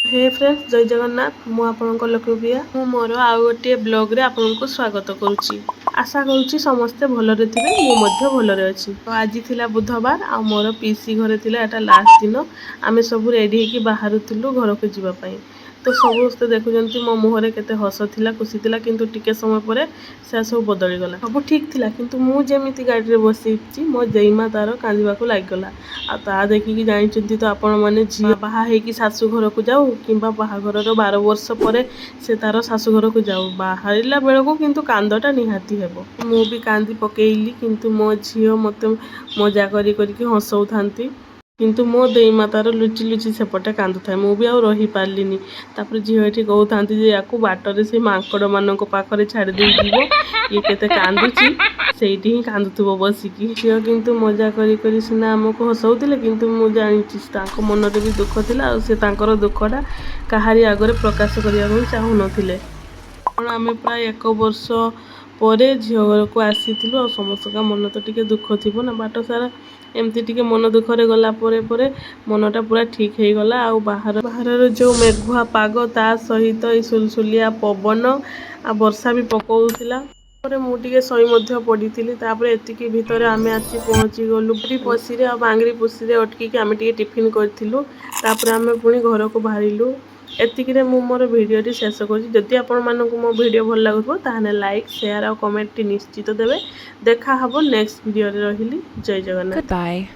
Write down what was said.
हे friends जय जगन्नाथ मु आपनक लक्ष्मीप्रिया मु मोर आउ गोटे ब्लॉग रे आपनको स्वागत करुच्ची। आशा करुच्ची समस्ते भलरे थिबे मु मध्य भलरे अछि। तो आज थिला बुधवार आ मोर पीसी घरे थिला एटा लास्ट दिन आमे सब रेडी हेकी बाहरुथिलु घर को जीवा पई। तो समस्ते देखुचंती मो मुहरे केते हस थिला खुशी थिला किंतु टिके समय परे से सब बदली गला। सब ठीक थिला किंतु मु जेमिति गाड़ी रे बसिछि मो जईमा तार कांदिबाकू लाग गला। आ ता देखि कि जानिचंती तो आपण माने झिया बाहा हेकी सासू घर को जाऊ किंबा बाहाघरर 12 वर्ष परे से तार शाशु घर को जाऊ बाहरिला बेलको किंतु कांदटा निहाती हेबो। मु भी कांदी पकेइली किंतु मो झियो मते मजा करी करी हसौथांती किंतु मो देईमा तार लुचि लुचि सेपटे कांदु थाए मु भी आ रही पारलिनी। तापर झियो एठी कहउथांती जे याकू बाटरे से मांकड़ मानक पाखरे छाड़ी देई जीवो ये केते कांदुची सेठी ही कांदुथुबो बसिकी। झियो किंतु मजा करी करी सिना हमको हसौतिले किंतु मु जानिछि तांको मनरे भी दुख थिला आ से तांकर दुखटा काहारी आगरे प्रकाश करिया को चाहू नथिले। पण आमे प्राय 1 वर्ष परे झियो घर को आसीथिलु आ समस्त का मन तो टिके दुख थिबो ना बाट सारा एमती टिके मन दुखरे गला परे परे मनटा पूरा ठीक हे गला। आ बाहर जो मेघुआ पाग ता सहित ई सुलसुलिया पवन आ वर्षा भी पकौथिला। तापर मु टिके सही मध्य पडिथिली। तापर एतिकी भितरे आमे आसी पहुंची गलु पसी रे आ बांगरी पुसी रे अटकी के आमे टिके टिफिन करथिलु। तापर आमे पुनी घर को बाहरिलु। एतिकी रे मु मोर वीडियो टी शेष करछि। जदि आपण मानकु मो वीडियो भल लागुथबो ताहाने लाइक शेयर आ कमेंट टी निश्चित देबे। देखा हबो नेक्स्ट वीडियो रे। रहिली जय जगन्नाथ। Goodbye.